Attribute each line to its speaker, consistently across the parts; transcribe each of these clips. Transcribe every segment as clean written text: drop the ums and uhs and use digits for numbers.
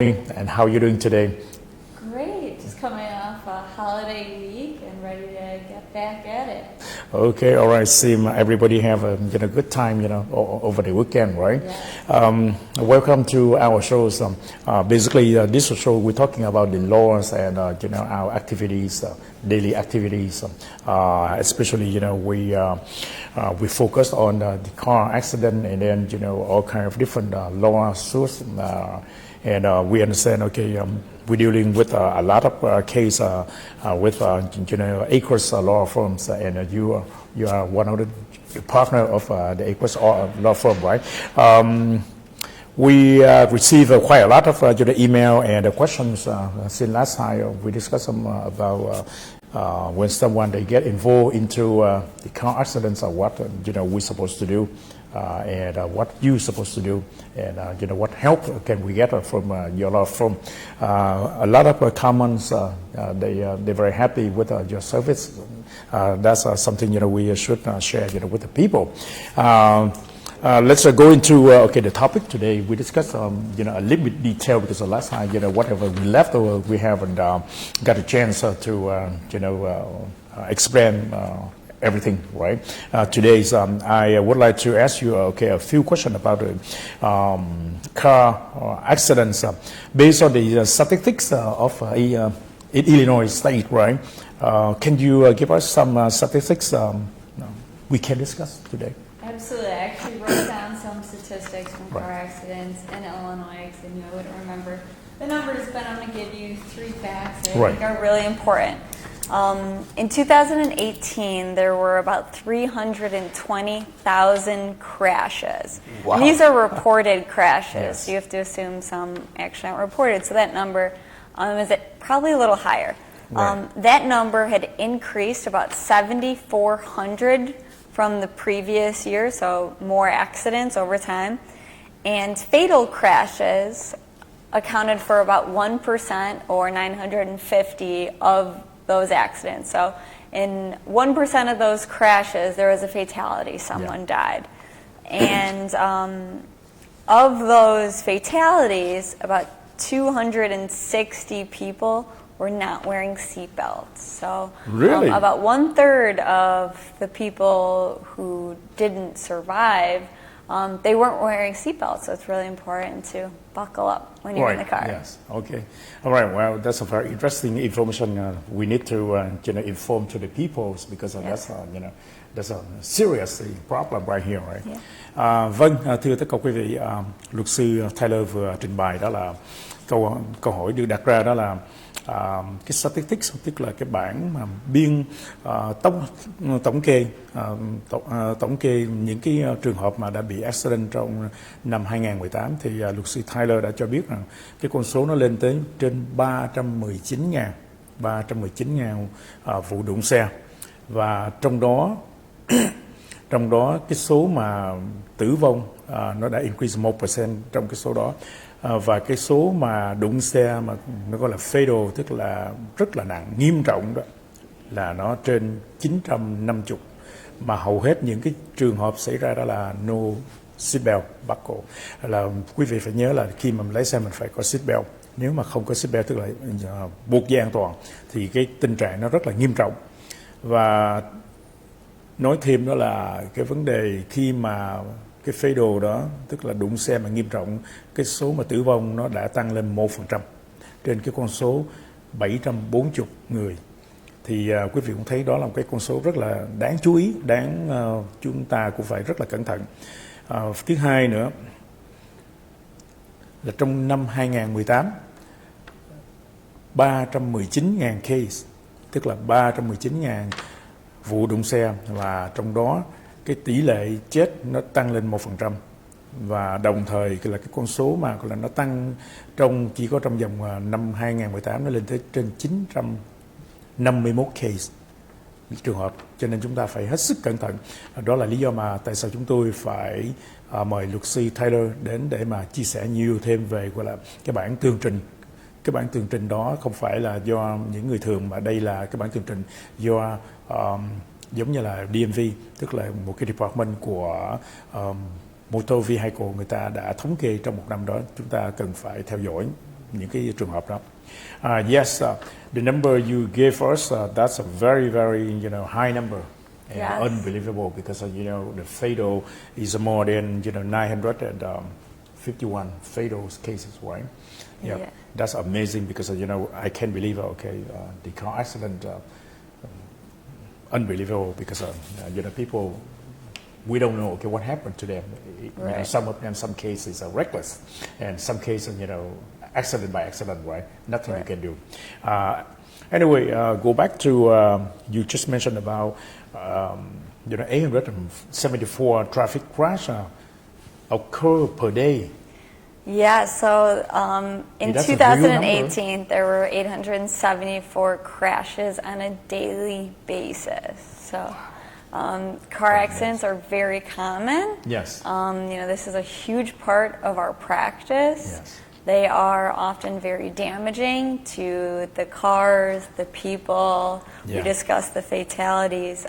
Speaker 1: And how are you doing today?
Speaker 2: Great, just coming off a holiday week and ready to get back at it.
Speaker 1: Okay, all right. Seem everybody have a good time, over the weekend, right?
Speaker 2: Yeah.
Speaker 1: Welcome to our shows. Basically, this show we're talking about the laws and our activities, daily activities. Especially, we focus on the car accident and then all kind of different lawsuits. And we understand, we're dealing with a lot of cases with, Acres law firms, and you are one of the partner of the Acres law firm, right? We receive quite a lot of email and questions since last time. We discussed some about when someone they get involved into the car accidents, or what we're supposed to do. And what you're supposed to do, and what help can we get from your law firm. A lot of comments, they're very happy with your service. That's something we should share with the people. Let's go into the topic today. We discussed a little bit detail because the last time whatever we left over, we haven't got a chance to explain everything, right? Today, I would like to ask you, a few questions about car accidents based on the statistics of in Illinois state, right? Can you give us some statistics we can discuss today?
Speaker 2: Absolutely. I actually wrote down some statistics from car accidents in Illinois because I knew I wouldn't remember the numbers, but I'm going to give you 3 facts that I think are really important. In 2018, there were about 320,000 crashes.
Speaker 1: Wow.
Speaker 2: And these are reported crashes.
Speaker 1: Yes.
Speaker 2: So you have to assume some actually aren't reported. So that number is probably a little higher.
Speaker 1: Right.
Speaker 2: That number had increased about 7,400 from the previous year, so more accidents over time. And fatal crashes accounted for about 1% or 950 of those accidents. So in 1% of those crashes, there was a fatality. Someone died. And of those fatalities, about 260 people were not wearing seatbelts. So
Speaker 1: really?
Speaker 2: About 1/3 of the people who didn't survive, they weren't wearing seatbelts. So it's really important to buckle up when you're in the car.
Speaker 1: Yes. Okay. All right. Well, that's a very interesting information. We need to inform to the people because that's a serious problem right here, right?
Speaker 2: Yeah.
Speaker 1: Vâng, thưa tất cả quý vị, luật sư Tyler vừa trình bày đó là câu hỏi được đặt ra đó là cái statistics, tức là cái bảng mà biên tổng kê những cái trường hợp mà đã bị accident trong năm 2018 thì luật sư Tyler đã cho biết rằng cái con số nó lên tới trên 319.000 vụ đụng xe, và trong đó cái số mà tử vong nó đã increase 1% trong cái số đó. Và cái số mà đụng xe mà nó gọi là fatal, tức là rất là nặng, nghiêm trọng đó, là nó trên 950, mà hầu hết những cái trường hợp xảy ra đó là no seatbelt buckle. Là quý vị phải nhớ là khi mà mình lái xe mình phải có seatbelt. Nếu mà không có seatbelt, tức là buộc dây an toàn, thì cái tình trạng nó rất là nghiêm trọng. Và nói thêm đó là cái vấn đề khi mà cái fatal đó, tức là đụng xe mà nghiêm trọng, cái số mà tử vong nó đã tăng lên 1% trên cái con số 740 người. Thì quý vị cũng thấy đó là một cái con số rất là đáng chú ý, chúng ta cũng phải rất là cẩn thận. Thứ hai nữa là trong năm 2018, 319.000 case, tức là 319.000 vụ đụng xe, và trong đó cái tỷ lệ chết nó tăng lên 1%, và đồng thời là cái con số mà là nó tăng chỉ có trong vòng năm 2018 nó lên tới trên 951 case trường hợp, cho nên chúng ta phải hết sức cẩn thận. Đó là lý do mà tại sao chúng tôi phải mời luật sư Tyler đến để mà chia sẻ nhiều thêm về gọi là cái bản tường trình. Cái bản tường trình đó không phải là do những người thường, mà đây là cái bản tường trình do giống như là DMV, tức là một cái department của motor vehicle, người ta đã thống kê trong một năm đó. Chúng ta cần phải theo dõi những cái trường hợp đó. Yes, the number you gave us, that's a very, very, high number. And
Speaker 2: Yes.
Speaker 1: unbelievable because, the fatal is more than, 951 fatal cases, right? Yeah.
Speaker 2: Yeah.
Speaker 1: That's amazing because, I can't believe, the car accident, unbelievable because, people, we don't know, what happened to them.
Speaker 2: Right.
Speaker 1: Some of them, some cases are reckless and some cases, accident by accident, right? Nothing you
Speaker 2: Right.
Speaker 1: can do. Anyway, go back to, you just mentioned about, 874 traffic crash occur per day.
Speaker 2: Yeah, so in
Speaker 1: That's a real
Speaker 2: 2018, there were 874 crashes on a daily basis. So car accidents are very common.
Speaker 1: Yes.
Speaker 2: This is a huge part of our practice.
Speaker 1: Yes.
Speaker 2: They are often very damaging to the cars, the people.
Speaker 1: Yeah.
Speaker 2: We discussed the fatalities.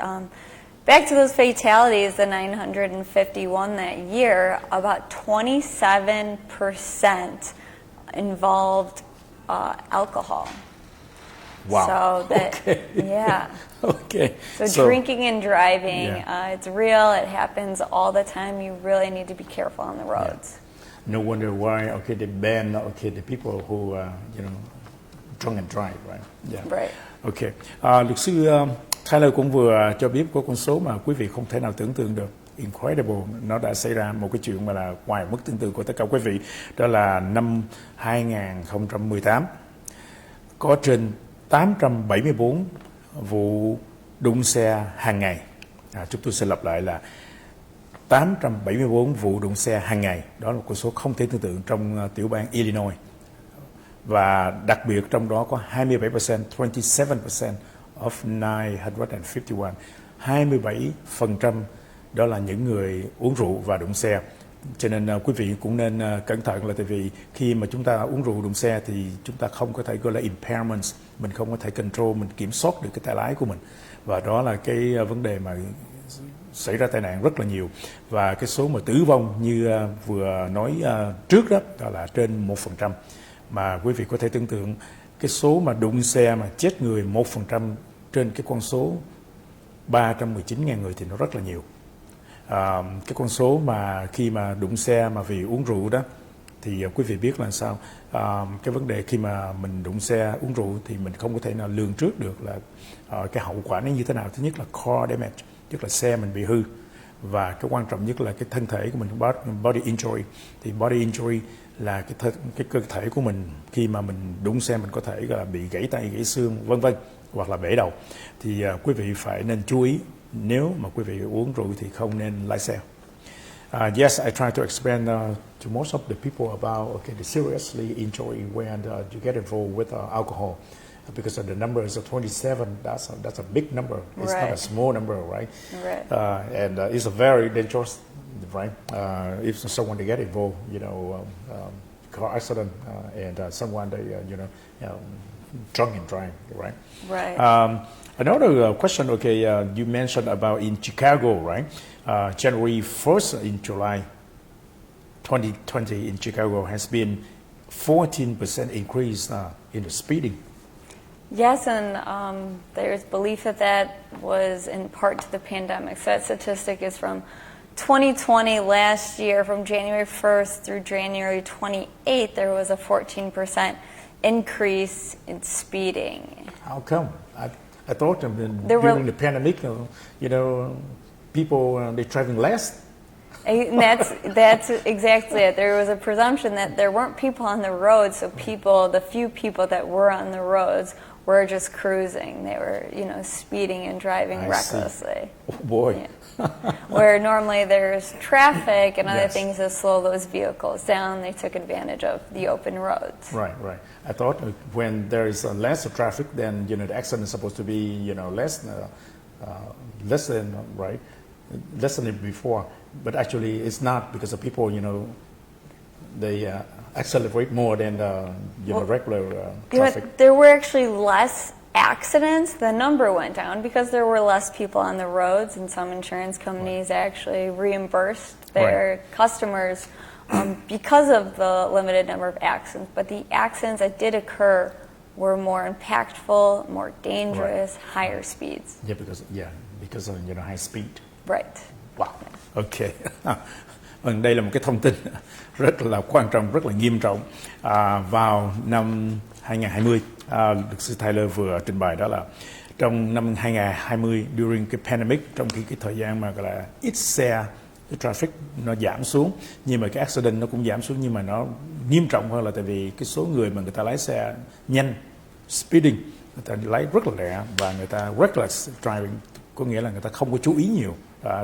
Speaker 2: Back to those fatalities, the 951 that year, about 27% involved alcohol.
Speaker 1: Wow.
Speaker 2: So that,
Speaker 1: Okay.
Speaker 2: yeah.
Speaker 1: Okay.
Speaker 2: So drinking and driving,
Speaker 1: Yeah.
Speaker 2: it's real. It happens all the time. You really need to be careful on the roads.
Speaker 1: No wonder why, they ban, the people who, drunk and drive, right? Yeah.
Speaker 2: Right.
Speaker 1: Okay. Luật sư Tyler cũng vừa cho biết có con số mà quý vị không thể nào tưởng tượng được. Incredible. Nó đã xảy ra một cái chuyện mà là ngoài mức tưởng tượng của tất cả quý vị. Đó là năm 2018 có trên 874 vụ đụng xe hàng ngày. Chúng tôi sẽ lặp lại là 874 vụ đụng xe hàng ngày. Đó là một con số không thể tưởng tượng trong tiểu bang Illinois. Và đặc biệt trong đó có 27%, 27% of 951, 27% đó là những người uống rượu và đụng xe. Cho nên quý vị cũng nên cẩn thận, là tại vì khi mà chúng ta uống rượu đụng xe thì chúng ta không có thể gọi là impairment, mình không có thể control, mình kiểm soát được cái tay lái của mình. Và đó là cái vấn đề mà xảy ra tai nạn rất là nhiều. Và cái số mà tử vong như vừa nói trước đó, đó là trên 1%. Mà quý vị có thể tưởng tượng cái số mà đụng xe mà chết người 1% trên cái con số 319.000 người thì nó rất là nhiều. Cái con số mà khi mà đụng xe mà vì uống rượu đó thì quý vị biết là sao, cái vấn đề khi mà mình đụng xe uống rượu thì mình không có thể nào lường trước được là cái hậu quả nó như thế nào. Thứ nhất là car damage, tức là xe mình bị hư, và cái quan trọng nhất là cái thân thể của mình, body injury. Thì body injury là cái cơ thể của mình khi mà mình đụng xe mình có thể là bị gãy tay, gãy xương, vân vân, hoặc là bể đầu. Thì quý vị phải nên chú ý, nếu mà quý vị uống rượu thì không nên lái xe. Yes, I try to explain to most of the people about the seriously injury when you get involved with alcohol, because the number is 27. That's a big number. It's not a small number, right?
Speaker 2: Right.
Speaker 1: And it's a very dangerous, right? If someone they get involved, car accident, and someone they drunk and driving, right?
Speaker 2: Right.
Speaker 1: Another question, you mentioned about in Chicago, right? January 1st in July 2020 in Chicago has been 14% increase in the speeding.
Speaker 2: Yes, and there's belief that was in part to the pandemic. So that statistic is from 2020, last year, from January 1st through January 28th, there was a 14% increase in speeding.
Speaker 1: How come? I thought during the pandemic, people they're driving less.
Speaker 2: And that's exactly it. There was a presumption that there weren't people on the road, so the few people that were on the roads were just cruising. They were, speeding and driving recklessly.
Speaker 1: Oh boy.
Speaker 2: Yeah. Where normally there's traffic and other
Speaker 1: Yes.
Speaker 2: things that slow those vehicles down, they took advantage of the open roads.
Speaker 1: Right. I thought when there is less traffic, then the accident is supposed to be less than right, less than before. But actually, it's not, because the people they accelerate more than regular traffic.
Speaker 2: There were actually less accidents. The number went down because there were less people on the roads, and some insurance companies actually reimbursed their customers because of the limited number of accidents. But the accidents that did occur were more impactful, more dangerous, higher speeds.
Speaker 1: Yeah, because of high speed.
Speaker 2: Right.
Speaker 1: Wow. Ok. Đây là một cái thông tin rất là quan trọng, rất là nghiêm trọng. Vào năm 2020, luật sư Tyler vừa trình bày đó là trong năm 2020 during cái pandemic, trong cái thời gian mà gọi là ít xe, cái traffic nó giảm xuống, nhưng mà cái accident nó cũng giảm xuống, nhưng mà nó nghiêm trọng hơn là tại vì cái số người mà người ta lái xe nhanh, speeding, người ta lái rất là lẹ và người ta reckless driving, có nghĩa là người ta không có chú ý nhiều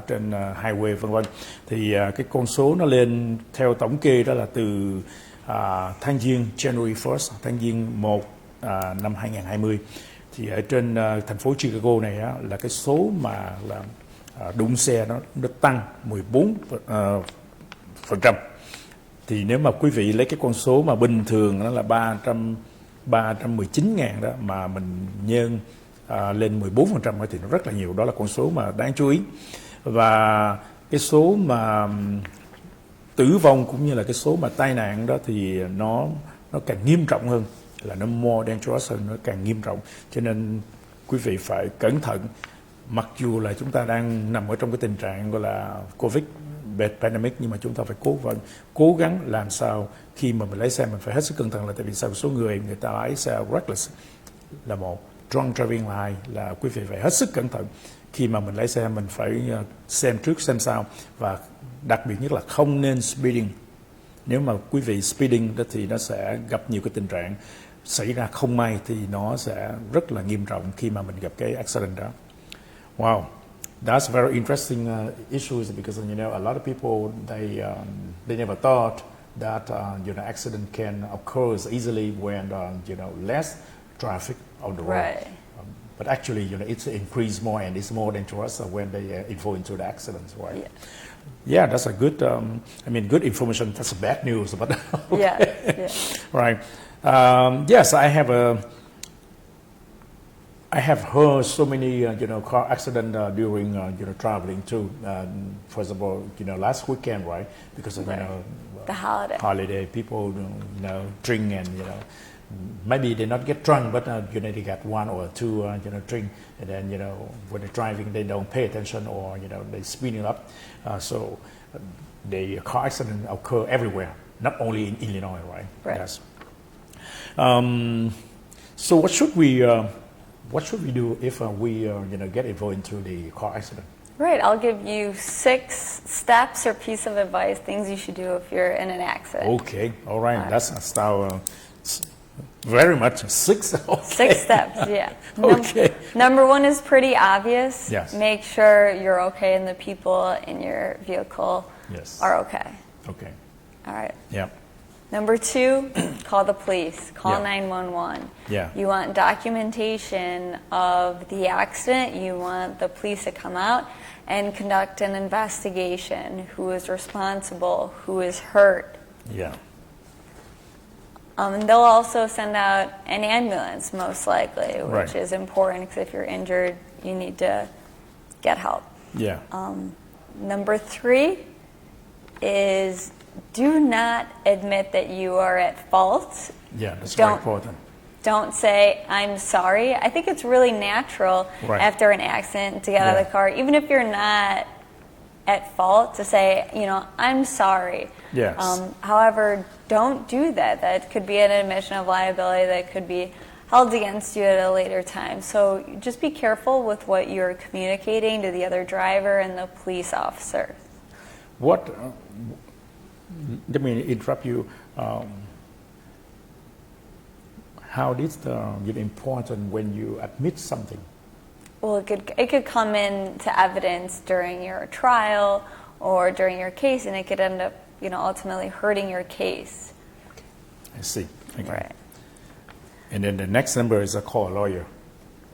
Speaker 1: trên highway vân vân. Thì cái con số nó lên theo thống kê đó là từ tháng Giêng January 1st, tháng Giêng 1 năm 2020, thì ở trên thành phố Chicago này là cái số mà là đụng xe nó tăng 14%. Thì nếu mà quý vị lấy cái con số mà bình thường nó là 319.000 đó mà mình nhân lên 14% thì nó rất là nhiều. Đó là con số mà đáng chú ý. Và cái số mà tử vong cũng như là cái số mà tai nạn đó thì nó càng nghiêm trọng hơn, là nó more dangerous hơn, nó càng nghiêm trọng. Cho nên quý vị phải cẩn thận. Mặc dù là chúng ta đang nằm ở trong cái tình trạng gọi là Covid pandemic, nhưng mà chúng ta phải cố gắng làm sao khi mà mình lái xe mình phải hết sức cẩn thận, là tại vì sao số người ta lái xe reckless là một, drunk driving là hai, là quý vị phải hết sức cẩn thận. Khi mà mình lái xe mình phải xem trước xem sau, và đặc biệt nhất là không nên speeding. Nếu mà quý vị speeding đó thì nó sẽ gặp nhiều cái tình trạng xảy ra không may, thì nó sẽ rất là nghiêm trọng khi mà mình gặp cái accident đó. Wow, that's very interesting issues, because a lot of people they never thought that accident can occur easily when less traffic on the road.
Speaker 2: Right.
Speaker 1: But actually, it's increased more and it's more dangerous when they involve into the accidents, right?
Speaker 2: Yeah.
Speaker 1: Yeah, that's a good. Good information. That's bad news, but okay.
Speaker 2: Yeah.
Speaker 1: Right. Yes, I have heard so many, car accident during, traveling too. First of all, last weekend, right? Because of,
Speaker 2: the holiday.
Speaker 1: People, drink and, maybe they not get drunk, but, they got one or two, drink. And then, when they're driving, they don't pay attention, or, they speeding up. So the car accident occur everywhere, not only in Illinois, right?
Speaker 2: Right.
Speaker 1: Yes. So what should we do if we get involved into the car accident?
Speaker 2: Right, I'll give you 6 steps or piece of advice, things you should do if you're in an accident.
Speaker 1: Okay, all right. That's our very much 6. Okay.
Speaker 2: 6 steps, yeah.
Speaker 1: Okay.
Speaker 2: Number 1 is pretty obvious.
Speaker 1: Yes.
Speaker 2: Make sure you're okay and the people in your vehicle are okay.
Speaker 1: Okay.
Speaker 2: All right.
Speaker 1: Yeah.
Speaker 2: Number 2, call the police. Call
Speaker 1: Yeah.
Speaker 2: 911.
Speaker 1: Yeah.
Speaker 2: You want documentation of the accident. You want the police to come out and conduct an investigation. Who is responsible? Who is hurt?
Speaker 1: Yeah.
Speaker 2: And they'll also send out an ambulance, most likely, which
Speaker 1: Right.
Speaker 2: is important, because if you're injured, you need to get help.
Speaker 1: Yeah.
Speaker 2: Number 3 is do not admit that you are at fault.
Speaker 1: Yeah, that's very important.
Speaker 2: Don't say, I'm sorry. I think it's really natural
Speaker 1: Right.
Speaker 2: after an accident to get out of the car, even if you're not at fault, to say, I'm sorry.
Speaker 1: Yes.
Speaker 2: However, don't do that. That could be an admission of liability that could be held against you at a later time. So just be careful with what you're communicating to the other driver and the police officer.
Speaker 1: Let me interrupt you. How is it important when you admit something?
Speaker 2: Well, it could come into evidence during your trial or during your case, and it could end up, ultimately hurting your case.
Speaker 1: I see. Okay.
Speaker 2: Right.
Speaker 1: And then the next number is call a lawyer.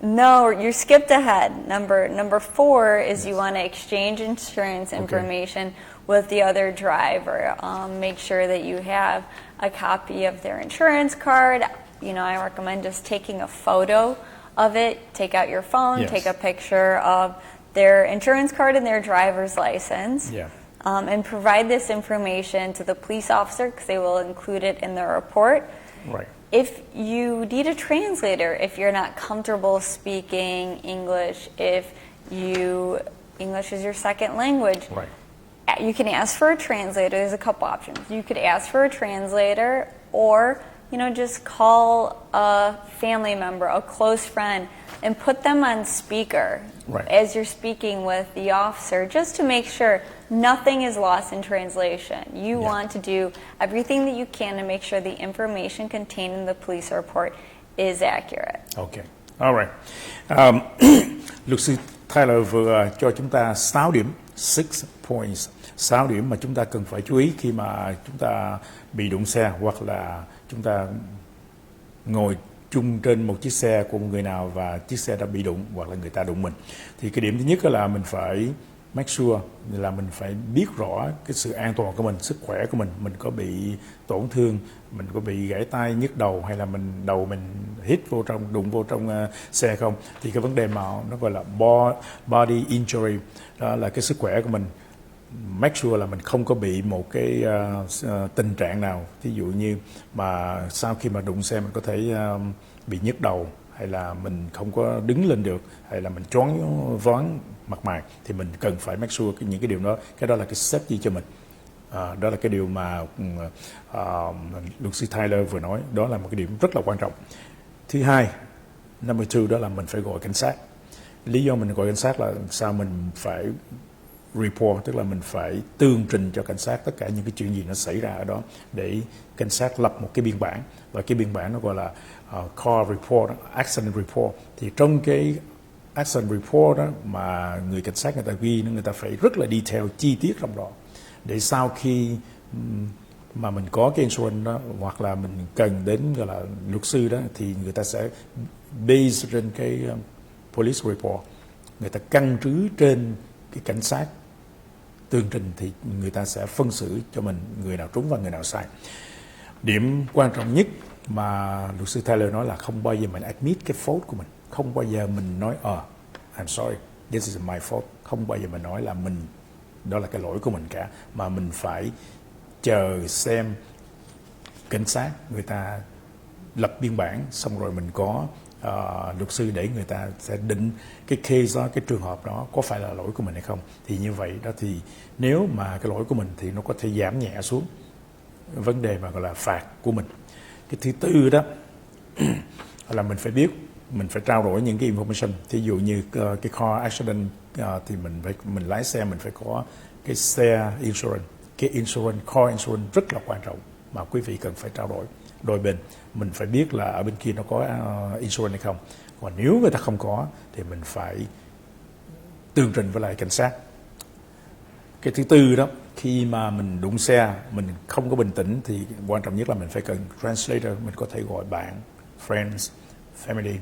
Speaker 2: No, you skipped ahead. Number 4 is you want to exchange insurance information with the other driver. Make sure that you have a copy of their insurance card. I recommend just taking a photo of it. Take out your phone,
Speaker 1: Yes.
Speaker 2: take a picture of their insurance card and their driver's license.
Speaker 1: Yeah.
Speaker 2: and provide this information to the police officer because they will include it in their report.
Speaker 1: Right.
Speaker 2: If you need a translator, if you're not comfortable speaking English, if English is your second language,
Speaker 1: Right.
Speaker 2: you can ask for a translator. There's a couple options. You could ask for a translator, or just call a family member, a close friend, and put them on speaker
Speaker 1: Right.
Speaker 2: as you're speaking with the officer, just to make sure nothing is lost in translation. You want to do everything that you can to make sure the information contained in the police report is accurate.
Speaker 1: Okay. All right. Luật sư Tyler vừa cho chúng ta 6 điểm, 6 points, 6 điểm mà chúng ta cần phải chú ý khi mà chúng ta bị đụng xe, hoặc là chúng ta ngồi chung trên một chiếc xe của một người nào và chiếc xe đã bị đụng, hoặc là người ta đụng mình. Thì cái điểm thứ nhất là mình phải make sure là mình phải biết rõ cái sự an toàn của mình, sức khỏe của mình có bị tổn thương, mình có bị gãy tay, nhức đầu, hay là đầu mình hít vô trong, đụng vô trong xe không. Thì cái vấn đề mà nó gọi là body injury, đó là cái sức khỏe của mình. Make sure là mình không có bị một cái tình trạng nào, ví dụ như mà sau khi mà đụng xe mình có thể bị nhức đầu, hay là mình không có đứng lên được, hay là mình choáng váng mặt mày, thì mình cần phải make sure những cái điều đó, cái đó là cái safety cho mình. Đó là cái điều mà luật sư Tyler vừa nói, đó là một cái điểm rất là quan trọng. Thứ hai, number 2, đó là mình phải gọi cảnh sát. Lý do mình gọi cảnh sát là sao? Mình phải report, tức là mình phải tường trình cho cảnh sát tất cả những cái chuyện gì nó xảy ra ở đó, để cảnh sát lập một cái biên bản, và cái biên bản nó gọi là car report, accident report. Thì trong cái accident report đó mà người cảnh sát người ta ghi, người ta phải rất là detail, chi tiết trong đó, để sau khi mà mình có cái insurance đó, hoặc là mình cần đến gọi là luật sư đó, thì người ta sẽ base trên cái police report, người ta căn cứ trên cái cảnh sát tường trình, thì người ta sẽ phân xử cho mình người nào trúng và người nào sai. Điểm quan trọng nhất mà luật sư Tyler nói là không bao giờ mình admit cái fault của mình, không bao giờ mình nói I'm sorry, this is my fault, không bao giờ mình nói là đó là cái lỗi của mình cả, mà mình phải chờ xem cảnh sát người ta lập biên bản, xong rồi mình có luật sư để người ta sẽ định cái case đó, cái trường hợp đó có phải là lỗi của mình hay không. Thì như vậy đó, thì nếu mà cái lỗi của mình thì nó có thể giảm nhẹ xuống vấn đề mà gọi là phạt của mình. Cái thứ tư đó là mình phải biết, mình phải trao đổi những cái information. Thí dụ như cái car accident thì mình lái xe, mình phải có cái xe insurance. Cái insurance, car insurance rất là quan trọng mà quý vị cần phải trao đổi đôi bên. Mình phải biết là ở bên kia nó có insurance hay không. Còn nếu người ta không có thì mình phải tường trình với lại cảnh sát. Cái thứ tư đó, khi mà mình đụng xe, mình không có bình tĩnh, thì quan trọng nhất là mình phải cần translator. Mình có thể gọi bạn, friends, family,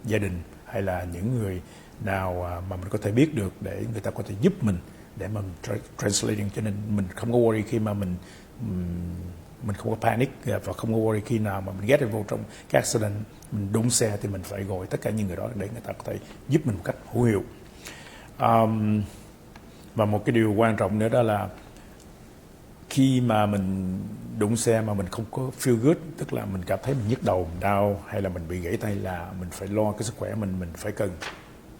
Speaker 1: gia đình, hay là những người nào mà mình có thể biết được, để người ta có thể giúp mình, để mà translating. Cho nên mình không có worry khi mà mình không có panic, và không có worry khi nào mà mình get vô trong cái accident, mình đụng xe, thì mình phải gọi tất cả những người đó để người ta có thể giúp mình một cách hữu hiệu. Và một cái điều quan trọng nữa đó là khi mà mình đụng xe mà mình không có feel good, tức là mình cảm thấy mình nhức đầu, mình đau, hay là mình bị gãy tay, là mình phải lo cái sức khỏe mình phải cần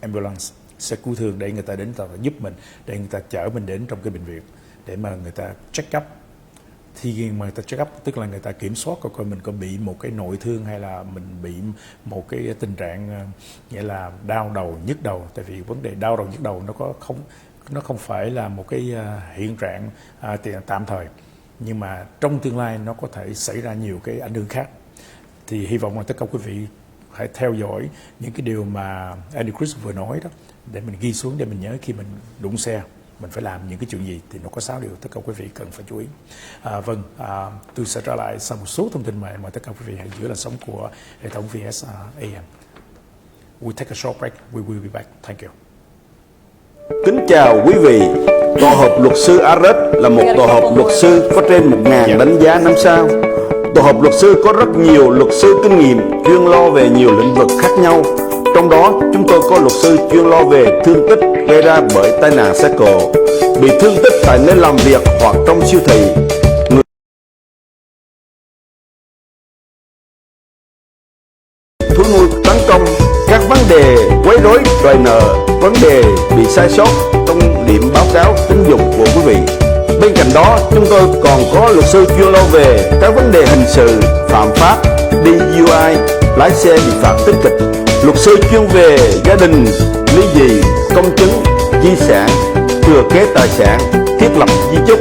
Speaker 1: ambulance, xe cứu thương, để người ta đến, người ta giúp mình, để người ta chở mình đến trong cái bệnh viện để mà người ta check up. Thì mà người ta check up tức là người ta kiểm soát coi mình có bị một cái nội thương, hay là mình bị một cái tình trạng nghĩa là đau đầu, nhức đầu. Tại vì vấn đề đau đầu, nhức đầu nó không phải là một cái hiện trạng tạm thời, nhưng mà trong tương lai nó có thể xảy ra nhiều cái ảnh hưởng khác. Thì hy vọng là tất cả quý vị hãy theo dõi những cái điều mà Andy Chris vừa nói đó, để mình ghi xuống, để mình nhớ khi mình đụng xe mình phải làm những cái chuyện gì. Thì nó có 6 điều tất cả quý vị cần phải chú ý. Tôi sẽ trở lại sau một số thông tin mà tất cả quý vị hãy giữ làn sóng của hệ thống VS AM. We take a short break. We will be back. Thank you.
Speaker 3: Kính chào quý vị. Tổ hợp luật sư Ares là một tổ hợp luật sư có trên 1.000 đánh giá 5 sao. Tổ hợp luật sư có rất nhiều luật sư kinh nghiệm chuyên lo về nhiều lĩnh vực khác nhau. Trong đó chúng tôi có luật sư chuyên lo về thương tích gây ra bởi tai nạn xe cộ, bị thương tích tại nơi làm việc hoặc trong siêu thị, người thú nuôi tấn công, các vấn đề quấy rối đòi nợ, vấn đề bị sai sót trong điểm báo cáo tín dụng của quý vị. Bên cạnh đó, chúng tôi còn có luật sư chuyên lo về các vấn đề hình sự, phạm pháp, DUI, lái xe bị phạt tích kịch, luật sư chuyên về gia đình, ly dị, công chứng, di sản, thừa kế tài sản, thiết lập di chúc,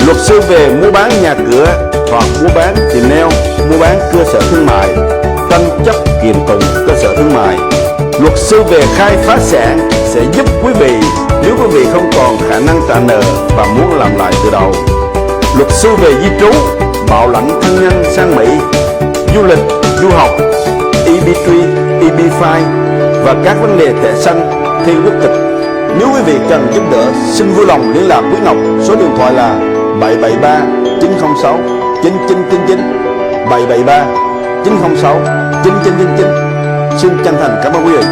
Speaker 3: luật sư về mua bán nhà cửa hoặc mua bán tiệm nail, mua bán cơ sở thương mại, tranh chấp kiện tụng cơ sở thương mại. Luật sư về khai phá sản sẽ giúp quý vị nếu quý vị không còn khả năng trả nợ và muốn làm lại từ đầu. Luật sư về di trú, bảo lãnh thân nhân sang Mỹ, du lịch, du học, EB3, EB5 và các vấn đề thẻ xanh, thi quốc tịch. Nếu quý vị cần giúp đỡ, xin vui lòng liên lạc với Ngọc. Số điện thoại là 773 906 9999, 773 906 9999. Xin chân thành cảm ơn quý vị.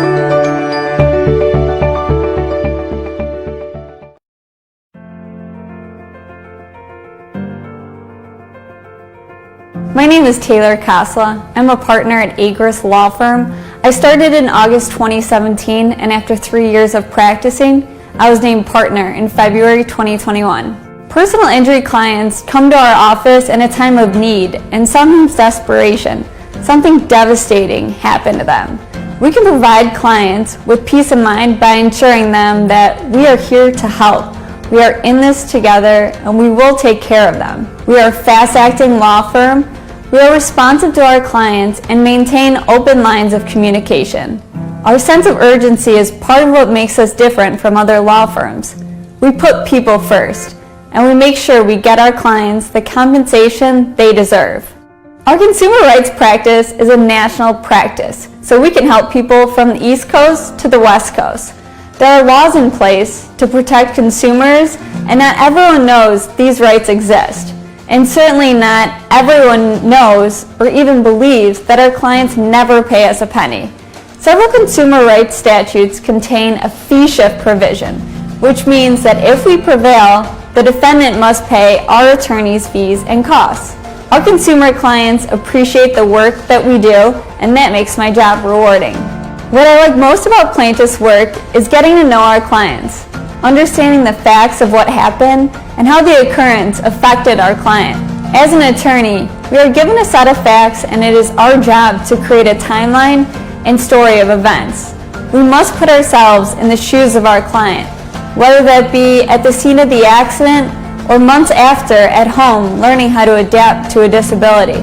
Speaker 2: My name is Taylor Kasla. I'm a partner at Agris Law Firm. I started in August 2017, and after 3 years of practicing, I was named partner in February 2021. Personal injury clients come to our office in a time of need and sometimes desperation. Something devastating happened to them. We can provide clients with peace of mind by ensuring them that we are here to help. We are in this together and we will take care of them. We are a fast-acting law firm. We are responsive to our clients and maintain open lines of communication. Our sense of urgency is part of what makes us different from other law firms. We put people first, and we make sure we get our clients the compensation they deserve. Our consumer rights practice is a national practice, so we can help people from the East Coast to the West Coast. There are laws in place to protect consumers, and not everyone knows these rights exist. And certainly not everyone knows or even believes that our clients never pay us a penny. Several consumer rights statutes contain a fee shift provision, which means that if we prevail, the defendant must pay our attorney's fees and costs. Our consumer clients appreciate the work that we do, and that makes my job rewarding. What I like most about plaintiff's work is getting to know our clients, understanding the facts of what happened and how the occurrence affected our client. As an attorney, we are given a set of facts, and it is our job to create a timeline and story of events. We must put ourselves in the shoes of our client, whether that be at the scene of the accident or months after at home learning how to adapt to a disability.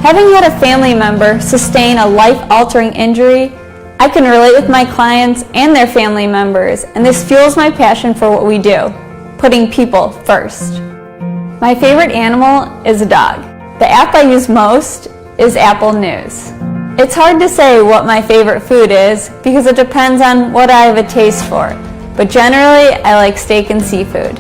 Speaker 2: Having had a family member sustain a life-altering injury, I can relate with my clients and their family members, and this fuels my passion for what we do, putting people first. My favorite animal is a dog. The app I use most is Apple News. It's hard to say what my favorite food is because it depends on what I have a taste for, but generally I like steak and seafood.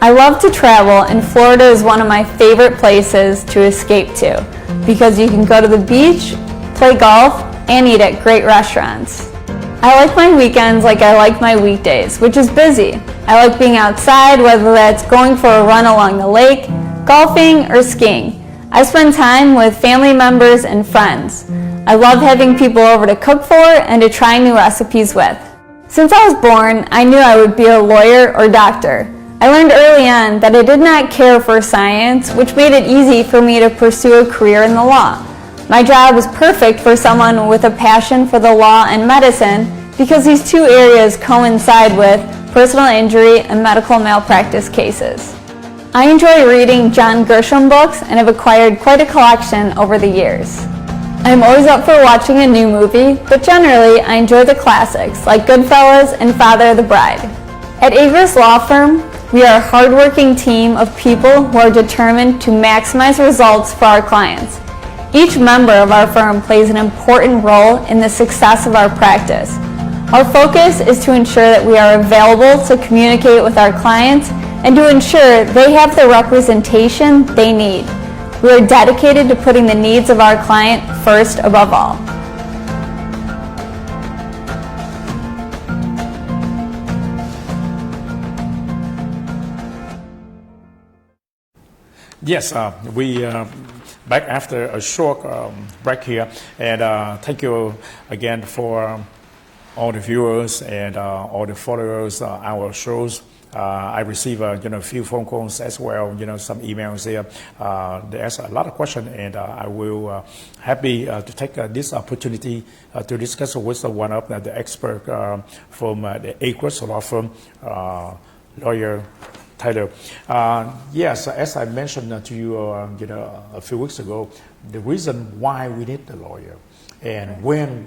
Speaker 2: I love to travel, and Florida is one of my favorite places to escape to because you can go to the beach, play golf, and eat at great restaurants. I like my weekends like I like my weekdays, which is busy. I like being outside, whether that's going for a run along the lake, golfing, or skiing. I spend time with family members and friends. I love having people over to cook for and to try new recipes with. Since I was born, I knew I would be a lawyer or doctor. I learned early on that I did not care for science, which made it easy for me to pursue a career in the law. My job was perfect for someone with a passion for the law and medicine because these two areas coincide with personal injury and medical malpractice cases. I enjoy reading John Grisham books and have acquired quite a collection over the years. I'm always up for watching a new movie, but generally I enjoy the classics like Goodfellas and Father of the Bride. At Agris Law Firm, we are a hardworking team of people who are determined to maximize results for our clients. Each member of our firm plays an important role in the success of our practice. Our focus is to ensure that we are available to communicate with our clients and to ensure they have the representation they need. We are dedicated to putting the needs of our client first above all.
Speaker 1: Yes, we back after a short break here, and thank you again for all the viewers and all the followers our shows. I receive a few phone calls as well, some emails here. There's a lot of questions, and I will happy to take this opportunity to discuss with one of the expert from the Acres law firm, lawyer Tyler. Yes, as I mentioned to you, a few weeks ago, the reason why we need a lawyer and when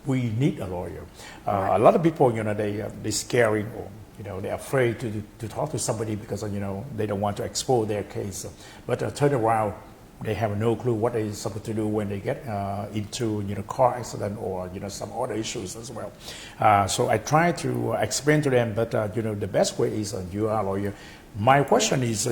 Speaker 1: we need a lawyer. A lot of people, they're scaring or they're afraid to talk to somebody because they don't want to expose their case. But turn around, they have no clue what they're supposed to do when they get into car accident or some other issues as well. So I try to explain to them, but the best way is you are a lawyer. My question is,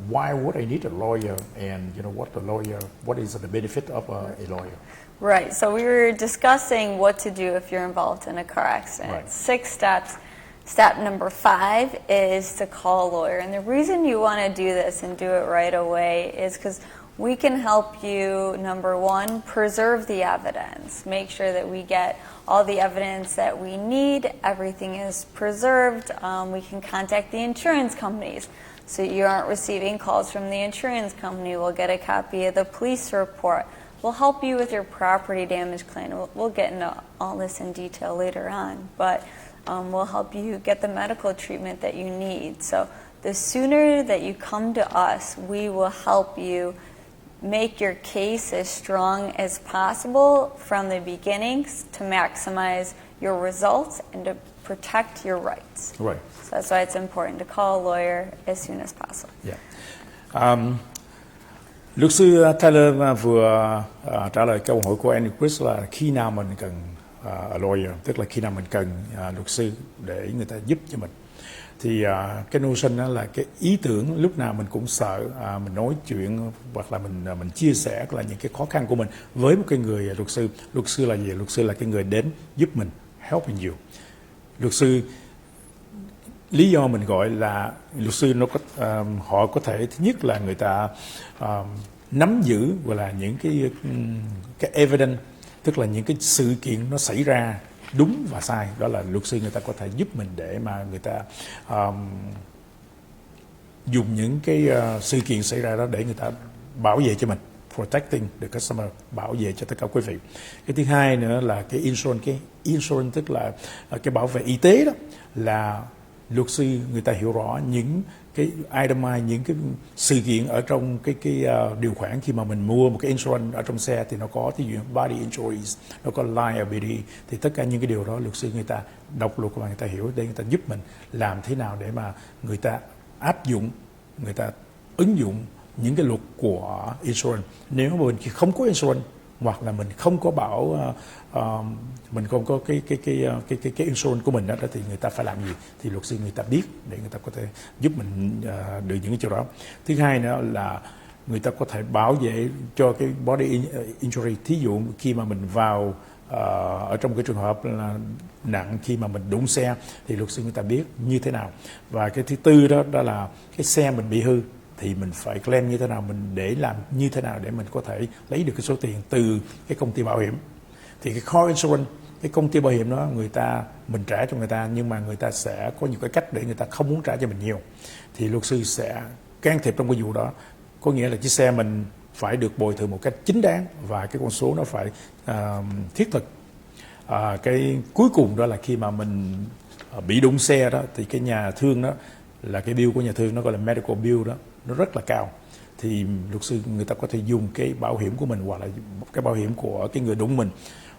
Speaker 1: why would I need a lawyer, and what is the benefit of a lawyer?
Speaker 2: Right. So we were discussing what to do if you're involved in a car accident.
Speaker 1: Right.
Speaker 2: 6 steps. Step number 5 is to call a lawyer. And the reason you want to do this and do it right away is because we can help you, number 1, preserve the evidence. Make sure that we get all the evidence that we need. Everything is preserved. We can contact the insurance companies so you aren't receiving calls from the insurance company. We'll get a copy of the police report. We'll help you with your property damage claim. We'll get into all this in detail later on. But we'll help you get the medical treatment that you need. So the sooner that you come to us, we will help you make your case as strong as possible from the beginnings to maximize your results and to protect your rights.
Speaker 1: Right.
Speaker 2: So that's why it's important to call a lawyer as soon as possible.
Speaker 1: Yeah. Luật sư Tyler vừa trả lời câu hỏi của Annie Chris là khi nào mình cần a lawyer, tức là khi nào mình cần luật sư để người ta giúp cho mình. Thì cái notion đó là cái ý tưởng lúc nào mình cũng sợ mình nói chuyện hoặc là mình chia sẻ là những cái khó khăn của mình với một cái người luật sư. Luật sư là gì? Luật sư là cái người đến giúp mình, helping you. Luật sư, lý do mình gọi là luật sư họ có thể thứ nhất là người ta nắm giữ gọi là những cái evidence, tức là những cái sự kiện nó xảy ra đúng và sai. Đó là luật sư người ta có thể giúp mình để mà người ta dùng những cái sự kiện xảy ra đó để người ta bảo vệ cho mình, protecting the customer, bảo vệ cho tất cả quý vị. Cái thứ hai nữa là cái insurance tức là cái bảo vệ y tế đó, là luật sư người ta hiểu rõ những cái itemize, những cái sự kiện ở trong cái điều khoản khi mà mình mua một cái insurance ở trong xe thì nó có thí dụ body injuries, nó có liability, thì tất cả những cái điều đó luật sư người ta đọc luật và người ta hiểu để người ta giúp mình làm thế nào để mà người ta áp dụng, người ta ứng dụng những cái luật của insurance. Nếu mà mình không có insurance hoặc là mình không có bảo mình không có cái insurance của mình đó thì người ta phải làm gì, thì luật sư người ta biết để người ta có thể giúp mình được những cái chỗ đó. Thứ hai nữa là người ta có thể bảo vệ cho cái body injury, thí dụ khi mà mình vào ở trong cái trường hợp là nặng khi mà mình đụng xe thì luật sư người ta biết như thế nào. Và cái thứ tư đó là cái xe mình bị hư thì mình phải claim như thế nào, mình để làm như thế nào để mình có thể lấy được cái số tiền từ cái công ty bảo hiểm. Thì cái car insurance, cái công ty bảo hiểm đó mình trả cho người ta, nhưng mà người ta sẽ có nhiều cái cách để người ta không muốn trả cho mình nhiều, thì luật sư sẽ can thiệp trong cái vụ đó. Có nghĩa là chiếc xe mình phải được bồi thường một cách chính đáng và cái con số nó phải thiết thực. Cái cuối cùng đó là khi mà mình bị đụng xe đó thì cái nhà thương đó là cái bill của nhà thương, nó gọi là medical bill đó, nó rất là cao. Thì luật sư người ta có thể dùng cái bảo hiểm của mình hoặc là cái bảo hiểm của cái người đụng mình,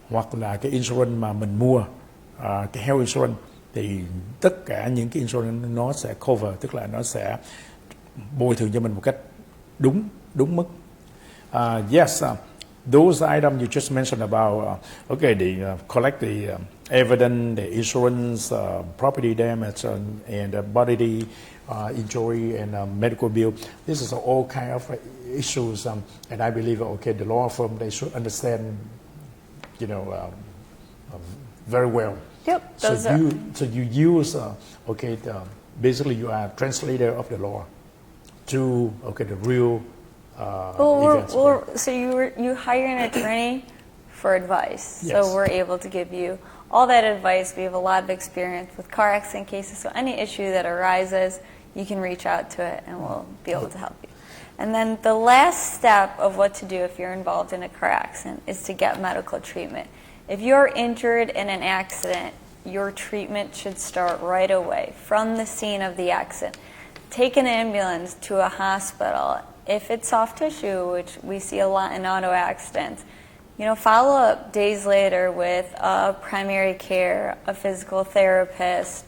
Speaker 1: hoặc là cái insurance mà mình mua, cái health insurance, thì tất cả những cái insurance nó sẽ cover, tức là nó sẽ bồi thường cho mình một cách đúng mức. Yes, those items you just mentioned about, they collect the evidence, the insurance, property damage, and bodily injury and medical bill. This is all kind of issues, and I believe the law firm, they should understand, very well.
Speaker 2: Yep.
Speaker 1: So you use basically you are a translator of the law to the real events.
Speaker 2: So you hire an attorney for advice.
Speaker 1: Yes.
Speaker 2: So we're able to give you all that advice. We have a lot of experience with car accident cases. So any issue that arises, you can reach out to it, and we'll be able to help you. And then the last step of what to do if you're involved in a car accident is to get medical treatment. If you're injured in an accident, your treatment should start right away from the scene of the accident. Take an ambulance to a hospital. If it's soft tissue, which we see a lot in auto accidents, follow up days later with a primary care, a physical therapist,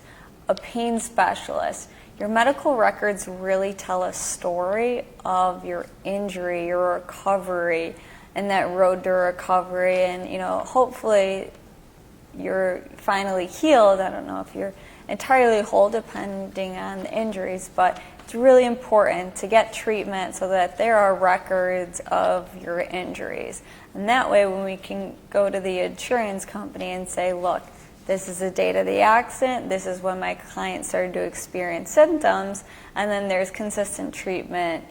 Speaker 2: a pain specialist. Your medical records really tell a story of your injury, your recovery, and that road to recovery. And, hopefully you're finally healed. I don't know if you're entirely whole depending on the injuries, but it's really important to get treatment so that there are records of your injuries. And that way when we can go to the insurance company and say, look, this is the date of the accident, this is when my client started to experience symptoms, and then there's consistent treatment,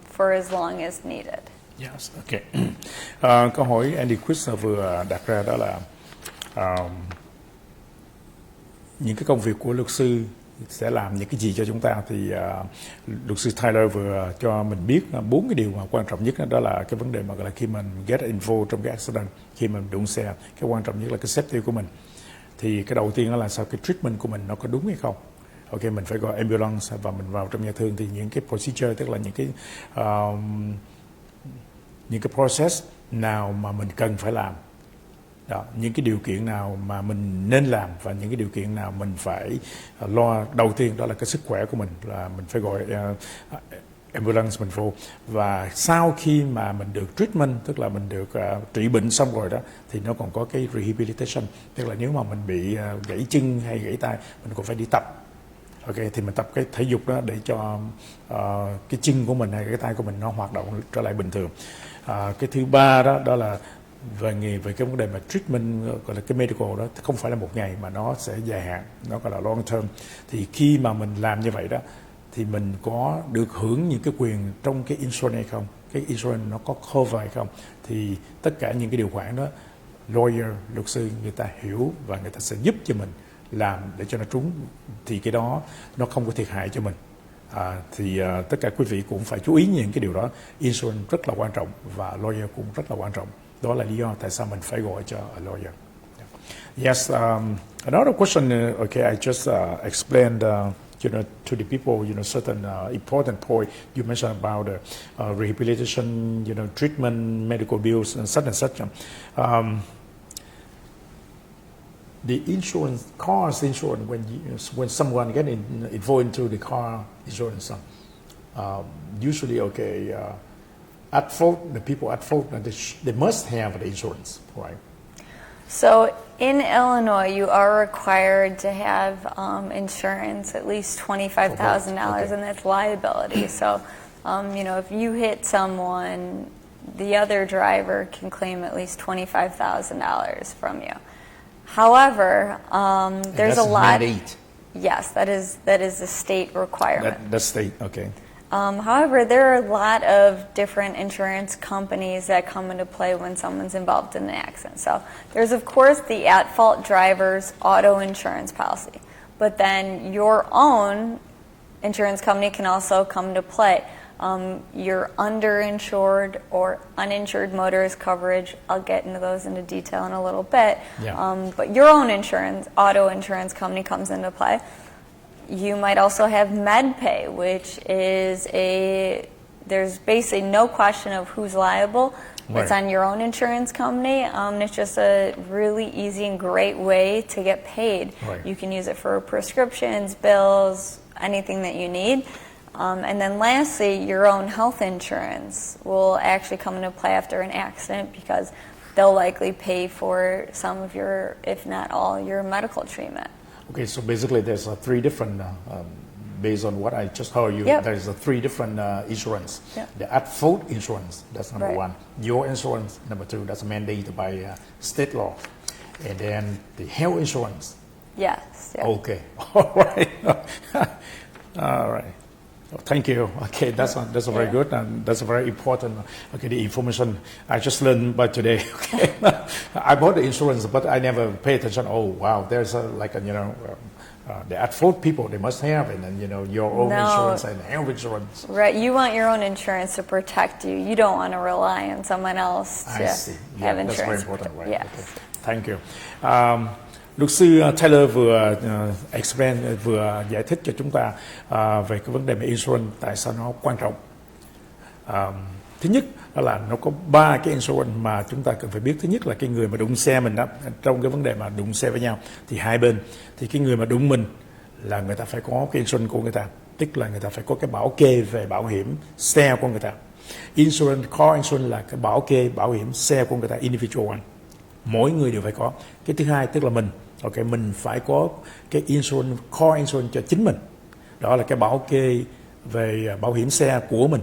Speaker 2: for as long as needed.
Speaker 1: Yes, okay. Câu hỏi Andy Chris vừa đặt ra đó là những cái công việc của luật sư sẽ làm những cái gì cho chúng ta, thì luật sư Tyler vừa cho mình biết 4 cái điều mà quan trọng nhất, đó là cái vấn đề mà gọi là khi mình get involved trong cái accident, khi mình đụng xe, cái quan trọng nhất là cái safety của mình. Thì cái đầu tiên đó là sao cái treatment của mình nó có đúng hay không. Ok, mình phải gọi ambulance và mình vào trong nhà thương, thì những cái procedure, tức là những cái process nào mà mình cần phải làm đó, những cái điều kiện nào mà mình nên làm và những cái điều kiện nào mình phải lo. Đầu tiên đó là cái sức khỏe của mình, là mình phải gọi ambulance mình vô. Và sau khi mà mình được treatment, tức là mình được trị bệnh xong rồi đó, thì nó còn có cái rehabilitation, tức là nếu mà mình bị gãy chân hay gãy tay, mình còn phải đi tập. Ok, thì mình tập cái thể dục đó để cho cái chân của mình hay cái tay của mình nó hoạt động trở lại bình thường. Cái thứ ba đó là về cái vấn đề mà treatment, gọi là cái medical đó, không phải là một ngày mà nó sẽ dài hạn, nó gọi là long term. Thì khi mà mình làm như vậy đó, thì mình có được hưởng những cái quyền trong cái insurance hay không, cái insurance nó có cover hay không. Thì tất cả những cái điều khoản đó, lawyer, luật sư, người ta hiểu và người ta sẽ giúp cho mình làm để cho nó trúng, thì cái đó nó không có thiệt hại cho mình. Thì tất cả quý vị cũng phải chú ý những cái điều đó. Insurance rất là quan trọng và lawyer cũng rất là quan trọng. Đó là lý do tại sao mình phải gọi cho a lawyer. Yes, another question. Okay, I just explained, to the people, certain important point you mentioned about rehabilitation, treatment, medical bills, and such. The insurance, cars insurance, when someone get involved into the car insurance, usually, at fault, the people at fault, they must have the insurance, right?
Speaker 2: So in Illinois, you are required to have insurance, at least $25,000, and that's liability. So, if you hit someone, the other driver can claim at least $25,000 from you. However, there's a lot.
Speaker 3: Mandate.
Speaker 2: Yes, that is a state requirement.
Speaker 1: That's state, okay.
Speaker 2: However, there are a lot of different insurance companies that come into play when someone's involved in an accident. So there's, of course, the at-fault driver's auto insurance policy. But then your own insurance company can also come into play. Your underinsured or uninsured motorist coverage, I'll get into those into detail in a little bit.
Speaker 1: Yeah.
Speaker 2: But your own insurance, auto insurance company comes into play. You might also have MedPay, which is there's basically no question of who's liable.
Speaker 1: Right.
Speaker 2: It's on your own insurance company. It's just a really easy and great way to get paid.
Speaker 1: Right.
Speaker 2: You can use it for prescriptions, bills, anything that you need. And then lastly, your own health insurance will actually come into play after an accident, because they'll likely pay for some of your, if not all, your medical treatment.
Speaker 1: Okay, so basically there's three different, based on what I just heard you,
Speaker 2: Yep.
Speaker 1: there's three different insurance.
Speaker 2: Yep.
Speaker 1: The at-fault insurance, that's number
Speaker 2: Right.
Speaker 1: one. Your insurance, number two, that's mandated by state law. And then the health insurance.
Speaker 2: Yes. Yeah.
Speaker 1: Okay, all right. All right. Thank you. Okay, that's a very good and that's a very important. Okay, the information I just learned by today. Okay, I bought the insurance, but I never pay attention. Oh wow, there's the at-fault people they must have, and then your own
Speaker 2: No.
Speaker 1: insurance and health insurance.
Speaker 2: Right, you want your own insurance to protect you. You don't want to rely on someone else to
Speaker 1: I see.
Speaker 2: have
Speaker 1: Yeah, that's very
Speaker 2: insurance.
Speaker 1: important, right?
Speaker 2: Yes.
Speaker 1: Okay. Thank you. Luật sư Taylor vừa explain vừa giải thích cho chúng ta về cái vấn đề về insurance tại sao nó quan trọng. Thứ nhất đó là nó có 3 cái insurance mà chúng ta cần phải biết. Thứ nhất là cái người mà đụng xe mình đó, trong cái vấn đề mà đụng xe với nhau thì hai bên thì cái người mà đụng mình là người ta phải có cái insurance của người ta, tức là người ta phải có cái bảo kê về bảo hiểm xe của người ta. Insurance, car insurance là cái bảo kê bảo hiểm xe của người ta, individual one. Mỗi người đều phải có. Cái thứ hai tức là mình phải có cái insurance, car insurance cho chính mình. Đó là cái bảo kê về bảo hiểm xe của mình.